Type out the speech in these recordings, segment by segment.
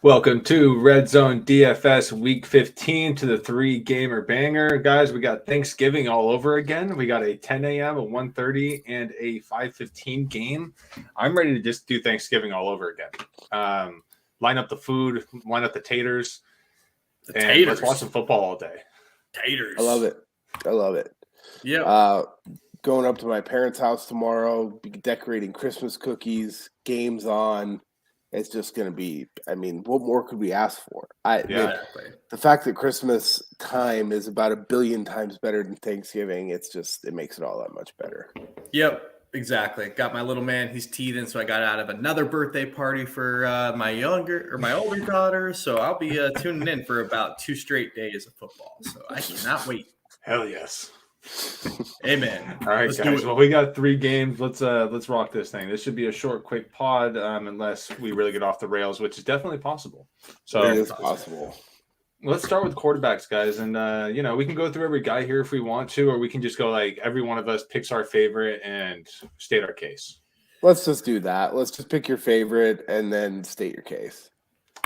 Welcome to Red Zone DFS Week 15 to the 3-gamer banger. Guys, we got Thanksgiving all over again. We got a 10 a.m., a 1:30, and a 5:15 game. I'm ready to just do Thanksgiving all over again. Line up the food, line up the taters, and let's watch some football all day. Taters. I love it. Yeah. Going up to my parents' house tomorrow, be decorating Christmas cookies, games on. It's just going to be, what more could we ask for? The fact that Christmas time is about 1 billion times better than Thanksgiving, it makes it all that much better. Yep, exactly. Got my little man, he's teething, so I got out of another birthday party for my older daughter, so I'll be tuning in for about 2 straight days of football, so I cannot wait. Hell yes. Amen. All right, guys. Well, we got 3 games. Let's rock this thing. This should be a short, quick pod, unless we really get off the rails, which is definitely possible. So it is possible. Let's start with quarterbacks, guys, and we can go through every guy here if we want to, or we can just go like every one of us picks our favorite and state our case. Let's just do that. Let's just pick your favorite and then state your case.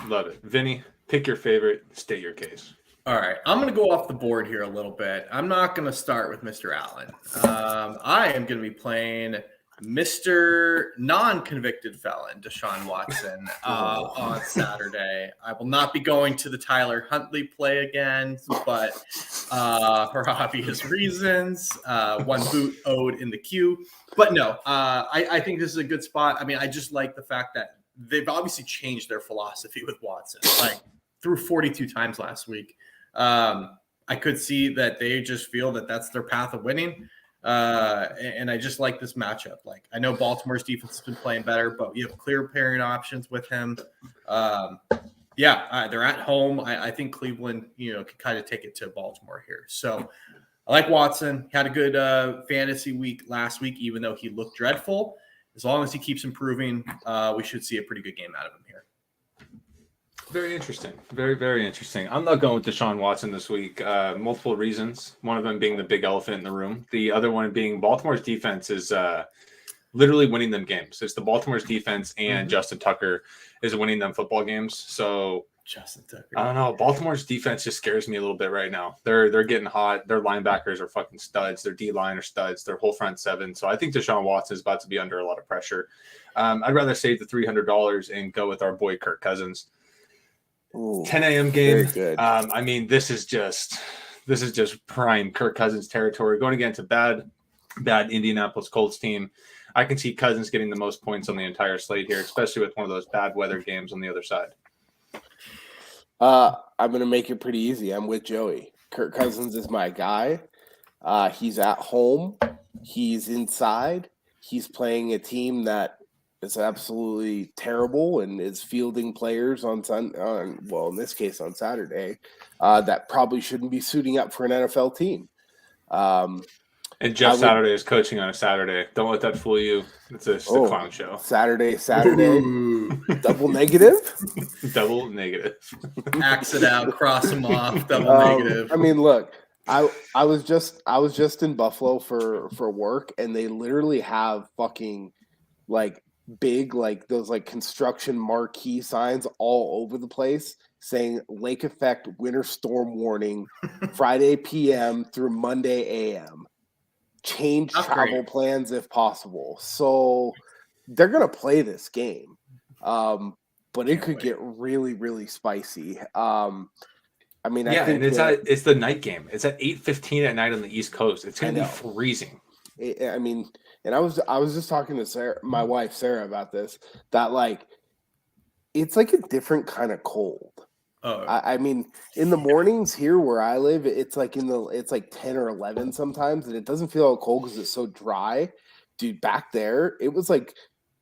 Love it, Vinny. Pick your favorite, state your case. All right, I'm going to go off the board here a little bit. I'm not going to start with Mr. Allen. I am going to be playing Mr. Non-convicted felon, Deshaun Watson, on Saturday. I will not be going to the Tyler Huntley play again, but for obvious reasons, 1 boot owed in the queue. But no, I think this is a good spot. I mean, I just like the fact that they've obviously changed their philosophy with Watson. Like, threw 42 times last week. I could see that they just feel that that's their path of winning. And I just like this matchup. Like, I know Baltimore's defense has been playing better, but you have clear pairing options with him. They're at home. I think Cleveland, could kind of take it to Baltimore here. So I like Watson. Had a good fantasy week last week, even though he looked dreadful. As long as he keeps improving, we should see a pretty good game out of him here. Very interesting. Very, very interesting. I'm not going with Deshaun Watson this week. Multiple reasons. One of them being the big elephant in the room. The other one being Baltimore's defense is literally winning them games. It's the Baltimore's defense and Justin Tucker is winning them football games. So Justin Tucker. I don't know. Baltimore's defense just scares me a little bit right now. They're getting hot. Their linebackers are fucking studs. Their D-line are studs. Their whole front seven. So I think Deshaun Watson is about to be under a lot of pressure. I'd rather save the $300 and go with our boy Kirk Cousins. Ooh, 10 a.m. game. Very good. This is just prime Kirk Cousins territory. Going against a bad Indianapolis Colts team. I can see Cousins getting the most points on the entire slate here, especially with one of those bad weather games on the other side. I'm going to make it pretty easy. I'm with Joey. Kirk Cousins is my guy. He's at home. He's inside. He's playing a team that is absolutely terrible and is fielding players in this case on Saturday, that probably shouldn't be suiting up for an NFL team. And Jeff Saturday is coaching on a Saturday. Don't let that fool you. It's a clown show. Saturday. Double negative? Double negative. Axe it out, cross them off, double negative. I mean, look, I was just in Buffalo for work, and they literally have fucking like big, like those like construction marquee signs all over the place saying lake effect winter storm warning Friday PM through Monday AM. Change travel plans if possible. So they're going to play this game. But it could get really, really spicy. I think it's the night game. It's at 8:15 at night on the East Coast. It's going to be freezing. And I was just talking to Sarah, my wife Sarah, about this. That like, it's like a different kind of cold. I mean, in the mornings here where I live, it's like 10 or 11 sometimes, and it doesn't feel cold because it's so dry. Dude, back there it was like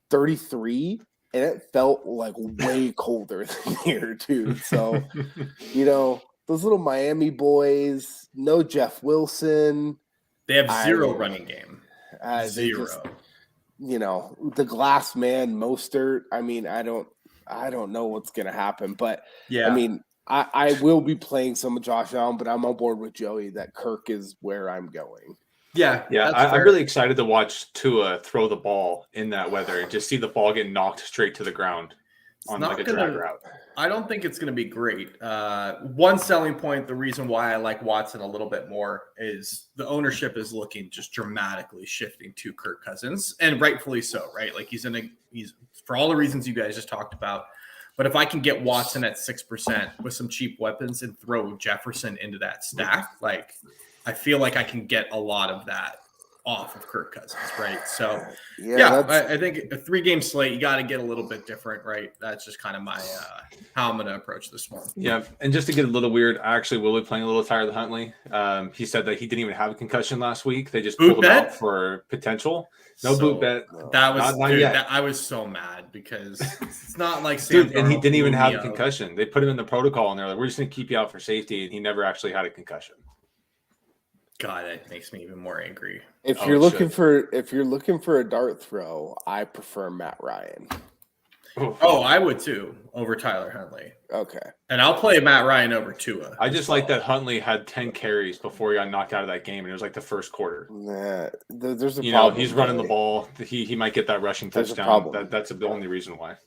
33, and it felt like way colder than here, dude. So, those little Miami boys, no Jeff Wilson. They have zero running game. Zero. The glass man, Mostert. I mean, I don't know what's going to happen, but yeah. I mean, I will be playing some of Josh Allen, but I'm on board with Joey that Kirk is where I'm going. Yeah. I'm really excited to watch Tua throw the ball in that weather and just see the ball get knocked straight to the ground. on like a drag route. I don't think it's going to be great. One selling point, the reason why I like Watson a little bit more is the ownership is looking just dramatically shifting to Kirk Cousins, and rightfully so, right? Like he's for all the reasons you guys just talked about. But if I can get Watson at 6% with some cheap weapons and throw Jefferson into that stack, like I feel like I can get a lot of that off of Kirk Cousins, right? So, I think a 3-game slate, you got to get a little bit different, right? That's just kind of my how I'm going to approach this one. Yeah, and just to get a little weird, I actually will be playing a little Tyler Huntley. He said that he didn't even have a concussion last week. They just pulled him out for potential. No boot bet. That was not yet. I was so mad because it's not like Sam and he didn't even have a concussion. They put him in the protocol, and they're like, "We're just going to keep you out for safety," and he never actually had a concussion. God, that makes me even more angry. If you're looking for a dart throw, I prefer Matt Ryan. Oh, I would too over Tyler Huntley. Okay, and I'll play Matt Ryan over Tua. I just like that Huntley had 10 carries before he got knocked out of that game, and it was like the first quarter. Nah, there's a problem. He's running the ball. He might get that rushing touchdown. That's the only reason why.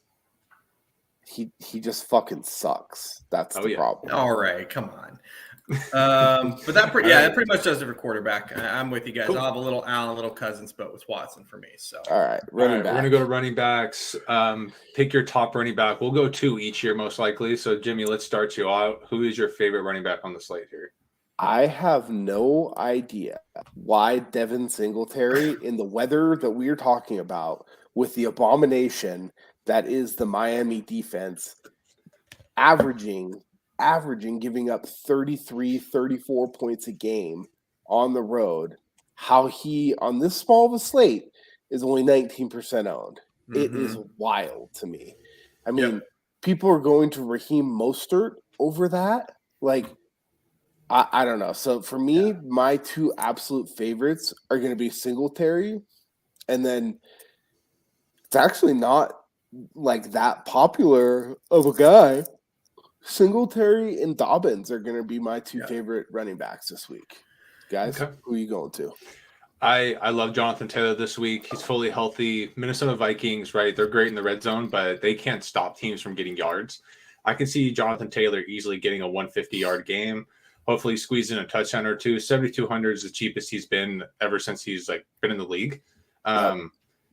He just fucking sucks. That's the problem. All right, come on. But that pretty much does it for quarterback. I'm with you guys. Cool. I'll have a little Allen, a little Cousins, but with Watson for me. So all right, we're gonna go to running backs. Pick your top running back. We'll go 2 each year most likely. So Jimmy, let's start you out. Who is your favorite running back on the slate here? I have no idea why Devin Singletary in the weather that we are talking about with the abomination that is the Miami defense averaging giving up 33, 34 points a game on the road, how he, on this small of a slate, is only 19% owned. Mm-hmm. It is wild to me. I mean, people are going to Raheem Mostert over that. Like, I don't know. So for me, my 2 absolute favorites are going to be Singletary, and then it's actually not like that popular of a guy. Singletary and Dobbins are going to be my 2 favorite running backs this week. Guys, who are you going to? I love Jonathan Taylor this week. He's fully healthy. Minnesota Vikings, right? They're great in the red zone, but they can't stop teams from getting yards. I can see Jonathan Taylor easily getting a 150-yard game. Hopefully squeeze in a touchdown or 2. 7,200 is the cheapest he's been ever since he's been in the league.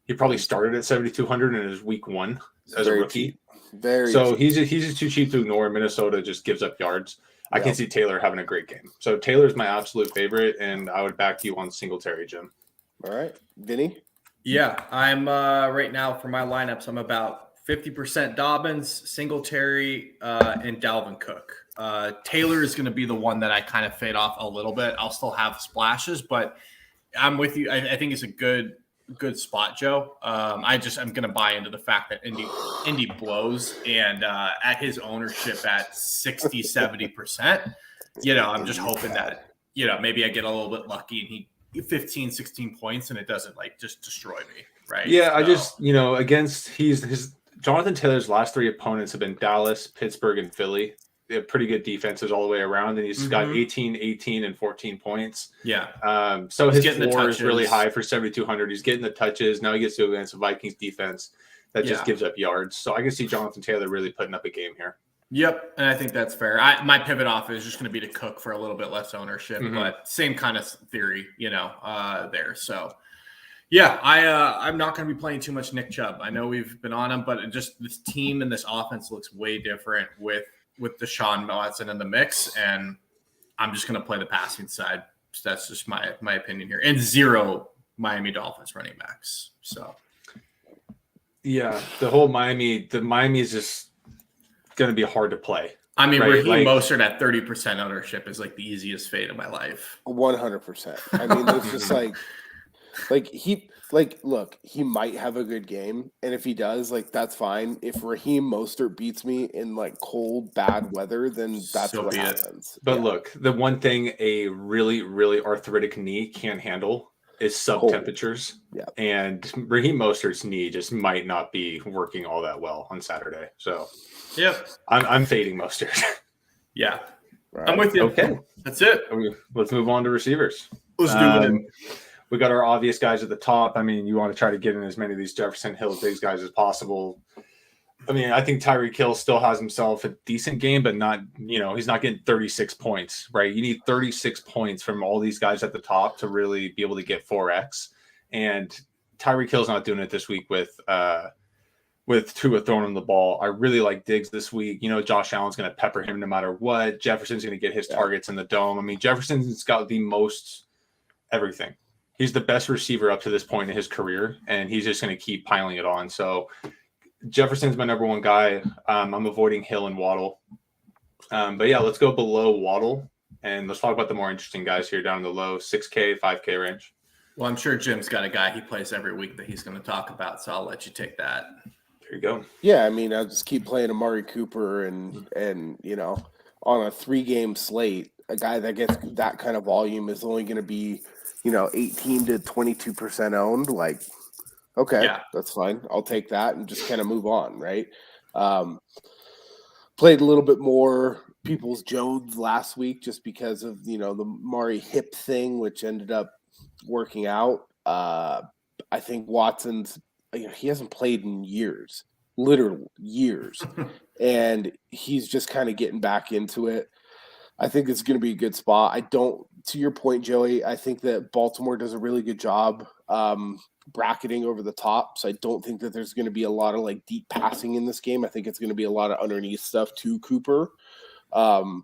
He probably started at 7,200 in his week 1 as a rookie. He's just too cheap to ignore. Minnesota just gives up yards. I can see Taylor having a great game. So Taylor's my absolute favorite, and I would back you on Singletary, Jim. All right. Vinny? Yeah, I'm right now for my lineups, I'm about 50% Dobbins, Singletary, and Dalvin Cook. Taylor is going to be the one that I kind of fade off a little bit. I'll still have splashes, but I'm with you. I think it's a good spot, Joe. I'm going to buy into the fact that Indy blows, and at his ownership at 60, 70%, I'm just hoping that, maybe I get a little bit lucky and he 15, 16 points and it doesn't just destroy me. Right. Yeah. So, against his Jonathan Taylor's last 3 opponents have been Dallas, Pittsburgh, and Philly. They have pretty good defenses all the way around, and he's got 18, 18, and 14 points. Yeah. So his floor is really high for 7,200. He's getting the touches. Now he gets to go against the Vikings defense that just gives up yards. So I can see Jonathan Taylor really putting up a game here. Yep, and I think that's fair. My pivot off is just going to be to Cook for a little bit less ownership, but same kind of theory, there. So, I'm not going to be playing too much Nick Chubb. I know we've been on him, but this team and this offense looks way different with Deshaun Watson in the mix, and I'm just going to play the passing side. So that's just my opinion here. And 0 Miami Dolphins running backs. So, yeah, the Miami is just going to be hard to play. I mean, right? Raheem Mostert at 30% ownership is the easiest fade of my life. 100%. I mean, it's just look, he might have a good game, and if he does, that's fine. If Raheem Mostert beats me in cold, bad weather, then that's what happens. But look, the one thing a really, really arthritic knee can't handle is sub temperatures. Yeah. And Raheem Mostert's knee just might not be working all that well on Saturday. So, I'm fading Mostert. Yeah. Right. I'm with you. Okay. That's it. Let's move on to receivers. Let's do it. We got our obvious guys at the top. I mean, you want to try to get in as many of these Jefferson, Hill, Diggs guys as possible. I mean, I think Tyreek Hill still has himself a decent game, but not, he's not getting 36 points, right? You need 36 points from all these guys at the top to really be able to get 4X. And Tyreek Hill's not doing it this week with Tua throwing him the ball. I really like Diggs this week. Josh Allen's going to pepper him no matter what. Jefferson's going to get his targets in the dome. I mean, Jefferson's got the most everything. He's the best receiver up to this point in his career, and he's just going to keep piling it on. So Jefferson's my number one guy. I'm avoiding Hill and Waddle. But yeah, let's go below Waddle, and let's talk about the more interesting guys here down in the low 6K, 5K range. Well, I'm sure Jim's got a guy he plays every week that he's going to talk about, so I'll let you take that. There you go. Yeah, I mean, I'll just keep playing Amari Cooper and on a 3-game slate, a guy that gets that kind of volume is only going to be 18 to 22% owned. Like, okay, that's fine. I'll take that and just kind of move on, right? Played a little bit more Peoples Jones last week just because of, the Mari hip thing, which ended up working out. I think Watson's, he hasn't played in years, literal years, and he's just kind of getting back into it. I think it's going to be a good spot. To your point, Joey, I think that Baltimore does a really good job bracketing over the top. So I don't think that there's going to be a lot of like deep passing in this game. I think it's going to be a lot of underneath stuff to Cooper or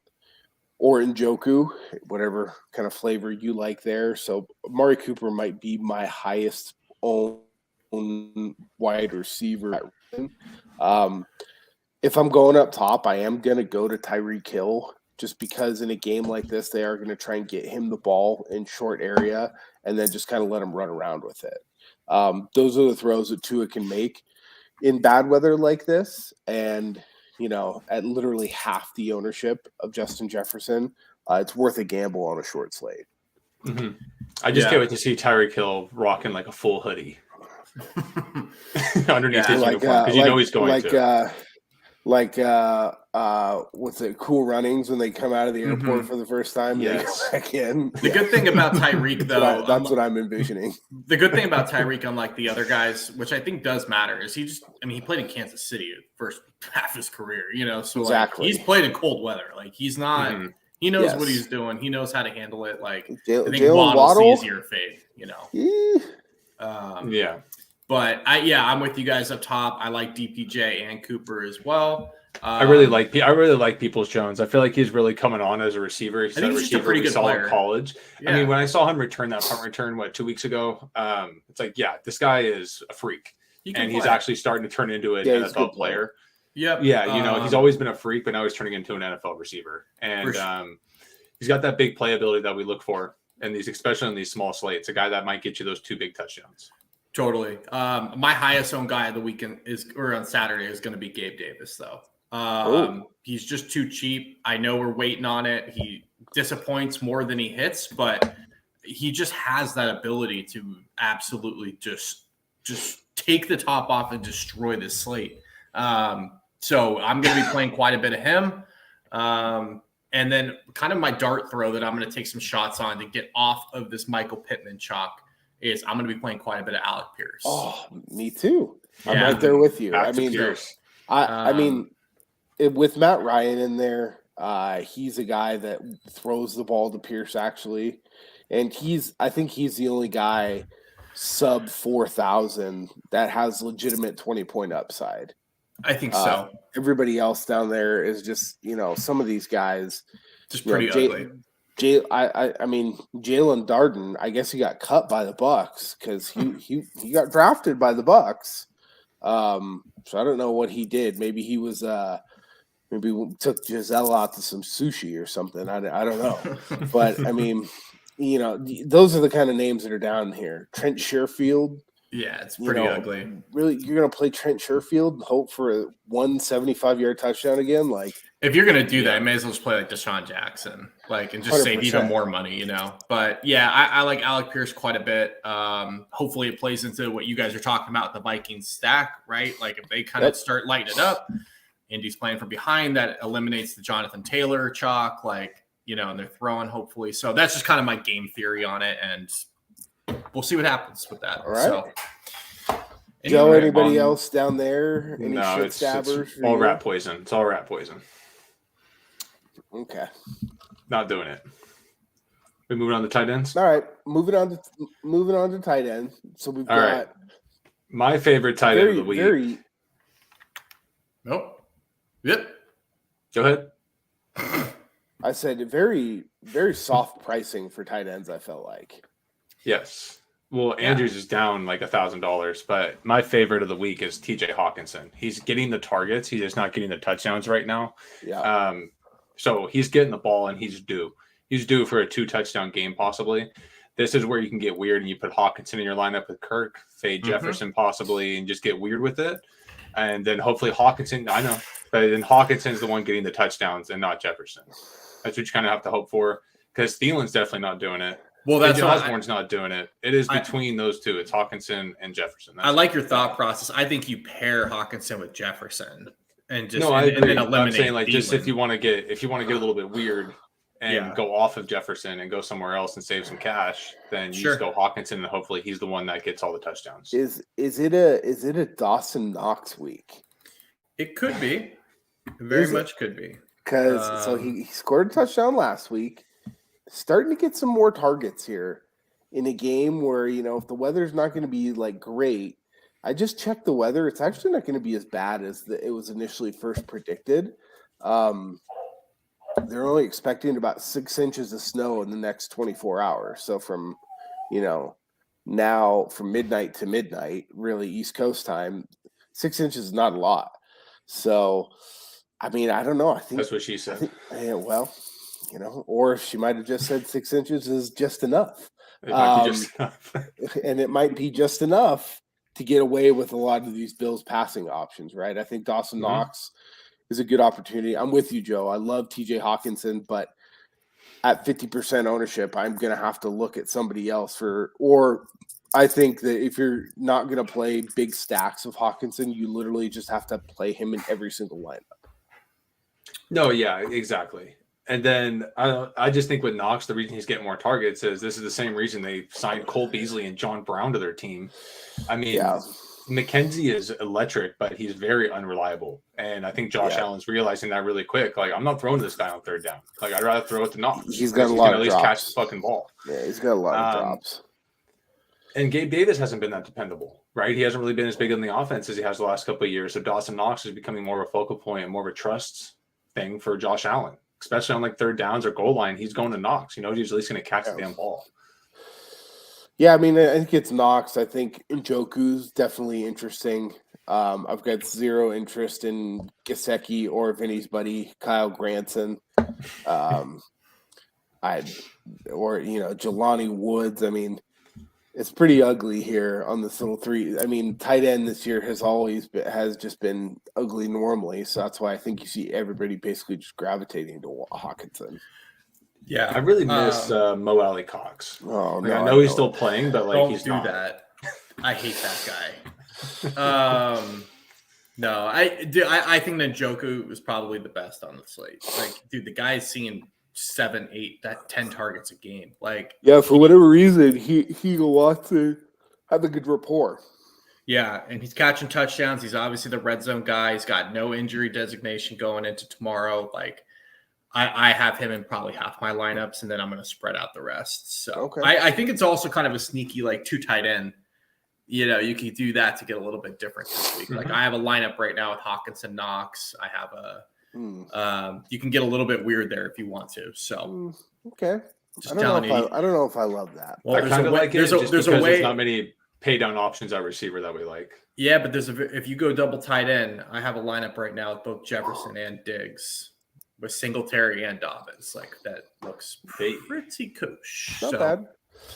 Njoku, whatever kind of flavor you like there. So Amari Cooper might be my highest owned wide receiver. If I'm going up top, I am going to go to Tyreek Hill. Just because in a game like this, they are going to try and get him the ball in short area and then just kind of let him run around with it. Those are the throws that Tua can make in bad weather like this. And, at literally half the ownership of Justin Jefferson, it's worth a gamble on a short slate. Mm-hmm. I just can't wait to see Tyreek Hill rocking like a full hoodie underneath his uniform because he's going to. What's it? Cool Runnings when they come out of the airport for the first time. Yes. Back in. The good thing about Tyreek, though, that's what I'm envisioning. The good thing about Tyreek, unlike the other guys, which I think does matter, is he played in Kansas City the first half of his career. So exactly. He's played in cold weather. Like he's not. Mm-hmm. He knows what he's doing. He knows how to handle it. Like I think Waddle's easier fade. Yeah. But I'm with you guys up top. I like DPJ and Cooper as well. I really like Peoples Jones. I feel like he's really coming on as a receiver. He's just a pretty good player in college. Yeah. I mean, when I saw him return that punt return, 2 weeks ago, it's like, this guy is a freak, and he's actually starting to turn into an NFL player. Yep. Yeah, he's always been a freak, but now he's turning into an NFL receiver, and he's got that big playability that we look for in these, especially in these small slates. A guy that might get you those 2 big touchdowns. Totally. My highest owned guy of the weekend on Saturday is going to be Gabe Davis, though. He's just too cheap. I know we're waiting on it. He disappoints more than he hits, but he just has that ability to absolutely just take the top off and destroy this slate. So I'm going to be playing quite a bit of him. And then kind of my dart throw that I'm going to take some shots on to get off of this Michael Pittman chalk is I'm going to be playing quite a bit of Alec Pierce. Oh, me too. I'm right there with you. I mean, with Matt Ryan in there, he's a guy that throws the ball to Pierce actually, and I think he's the only guy sub 4,000 that has legitimate 20-point upside. I think so. Everybody else down there is just some of these guys just pretty ugly. I mean Jalen Darden. I guess he got cut by the Bucks because he got drafted by the Bucks. So I don't know what he did. Maybe he was maybe took Giselle out to some sushi or something. I don't know. But I mean, those are the kind of names that are down here. Trent Sherfield. Yeah, it's pretty ugly. Really, you're gonna play Trent Sherfield and hope for a 175-yard touchdown again? Like, if you're gonna do that, I may as well just play like Deshaun Jackson, and just 100%. Save even more money, But yeah, I like Alec Pierce quite a bit. Hopefully, it plays into what you guys are talking about, the Vikings stack, right? Like if they kind of start lighting it up, Indy's playing from behind, that eliminates the Jonathan Taylor chalk, and they're throwing hopefully. So that's just kind of my game theory on it, and we'll see what happens with that. All right. Joe, Right, anybody Mom. else down there? Any No, shit it's stabbers for all you? rat poison. It's all rat poison. Okay. Not doing it. We moving on to tight ends. All right. Moving on to tight end. So we've All got right. My favorite tight end of the week. Nope. Yep. Go ahead. I said very, very soft pricing for tight ends, I felt like. Yes. Well, Andrews is down like $1,000, but my favorite of the week is TJ Hawkinson. He's getting the targets. He's just not getting the touchdowns right now. Yeah. So he's getting the ball and he's due. He's due for a 2-touchdown game, possibly. This is where you can get weird and you put Hawkinson in your lineup with Kirk, fade Jefferson possibly, and just get weird with it. And then hopefully Hawkinson, I know, but then Hawkinson's the one getting the touchdowns and not Jefferson. That's what you kind of have to hope for because Thielen's definitely not doing it. Well, that's Osborne's not doing it. It is between those two. It's Hawkinson and Jefferson. I like your thought process. I think you pair Hawkinson with Jefferson and just I agree. and then eliminate. I'm saying like Thielen. just if you want to get a little bit weird and go off of Jefferson and go somewhere else and save some cash, then you just go Hawkinson and hopefully he's the one that gets all the touchdowns. Is it a Dawson Knox week? It could be. It very much could be. Because so he scored a touchdown last week, starting to get some more targets here in a game where, if the weather's not going to be like great, I just checked the weather. It's actually not going to be as bad as it was initially first predicted. They're only expecting about 6 inches of snow in the next 24 hours. So from, now from midnight to midnight, really East Coast time, 6 inches is not a lot. So, I mean, I don't know. I think that's what she said. Or she might have just said 6 inches is just enough. It might be just enough. And it might be just enough to get away with a lot of these Bills passing options, right? I think Dawson Knox is a good opportunity. I'm with you, Joe. I love TJ Hawkinson, but at 50% ownership, I'm going to have to look at somebody else or I think that if you're not going to play big stacks of Hawkinson, you literally just have to play him in every single lineup. No, yeah, exactly. And then I just think with Knox, the reason he's getting more targets is this is the same reason they signed Cole Beasley and John Brown to their team. I mean, McKenzie is electric, but he's very unreliable. And I think Josh Allen's realizing that really quick. Like, I'm not throwing this guy on third down. Like, I'd rather throw it to Knox. He's got a lot of drops. At least catch the fucking ball. Yeah, he's got a lot of drops. And Gabe Davis hasn't been that dependable, right? He hasn't really been as big in the offense as he has the last couple of years. So Dawson Knox is becoming more of a focal point and more of a trust thing for Josh Allen, especially on like third downs or goal line. He's going to Knox. He's at least going to catch the damn ball. Yeah, I mean, I think it's Knox. I think Njoku's definitely interesting. I've got zero interest in Gesicki or Vinny's buddy Kyle Granson. Jelani Woods. I mean, it's pretty ugly here on this little three. I mean, tight end this year has just been ugly normally. So that's why I think you see everybody basically just gravitating to Hawkinson. Yeah, I really miss Mo Alley Cox. Oh like, no, I know he's still playing, but like he's not. That. I hate that guy. No, I think that Njoku is probably the best on the slate. Like, dude, the guy's seeing 7, 8, 10 targets a game. Like, yeah, for whatever reason, he wants to have a good rapport. Yeah, and he's catching touchdowns. He's obviously the red zone guy. He's got no injury designation going into tomorrow. Like, I have him in probably half my lineups, and then I'm going to spread out the rest. So I think it's also kind of a sneaky, like, 2 tight end. You could do that to get a little bit different this week. Like, I have a lineup right now with Hawkinson, Knox. I have you can get a little bit weird there if you want to. So okay, I don't know if I love that. Well, I kind of like it. There's a way. There's not many pay down options at receiver that we like. Yeah, but if you go double tight end, I have a lineup right now with both Jefferson and Diggs, with Singletary and Dobbins. Like, that looks pretty koosh. Not bad.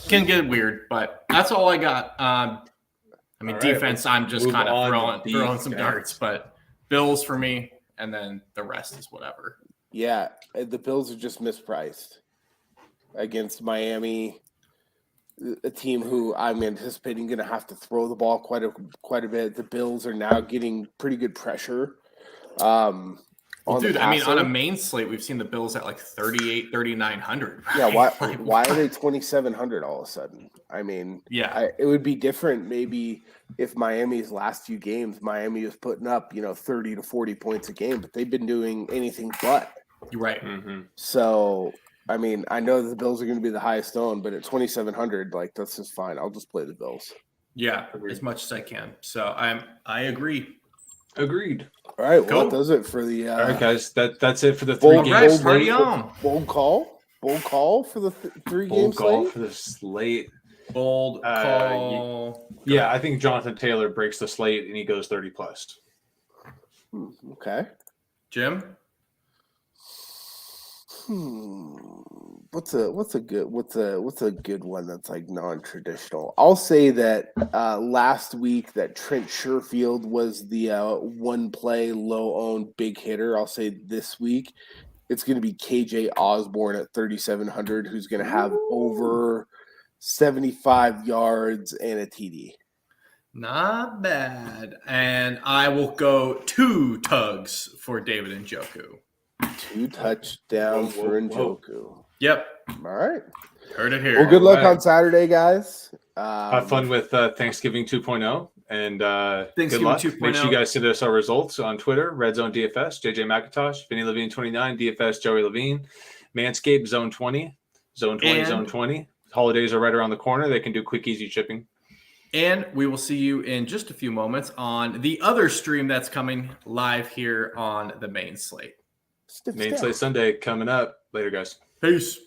Can get weird, but that's all I got. I mean, defense, I'm just kind of throwing some darts, but Bills for me, and then the rest is whatever. Yeah, the Bills are just mispriced against Miami, a team who I'm anticipating going to have to throw the ball quite a bit. The Bills are now getting pretty good pressure. Well, on the dude, I mean, on a passer. main slate, we've seen the Bills at like 3,900. Right? Yeah, why Like, why are they 2,700 all of a sudden? I mean, yeah, it would be different maybe if Miami's last few games, Miami was putting up 30 to 40 points a game, but they've been doing anything but. you're right. Mm-hmm. So I mean, I know the Bills are going to be the highest owned, but at 2,700, like that's just fine. I'll just play the Bills. Yeah, Agreed. as much as I can. So I agree. Agreed. All right, well, Cool. that does it for the. All right, guys. That's it for the 3 All games. right, slate. party on. Bold call for the 3 Bold game call slate. for the slate. Bold call. Yeah, I think Jonathan Taylor breaks the slate and he goes 30 plus. Okay. Jim? What's a good one that's like non-traditional? I'll say that last week that Trent Sherfield was the one play low owned big hitter. I'll say this week it's going to be KJ Osborne at 3,700, who's going to have over 75 yards and a TD. Not bad. And I will go 2 tugs for David Njoku. 2 touchdowns for Njoku. Yep. All right. Heard it here. Well, good luck All right. on Saturday, guys. Have fun with Thanksgiving 2.0 and good Thanksgiving luck. 2.0. Make sure you guys send us our results on Twitter. Red Zone DFS, JJ McIntosh, Vinnie Levine 29, DFS Joey Levine, Manscaped Zone 20, Zone 20, And- Zone 20. Holidays are right around the corner. They can do quick, easy shipping. And we will see you in just a few moments on the other stream that's coming live here on the main slate. Main Slate Sunday coming up. Later, guys. Peace.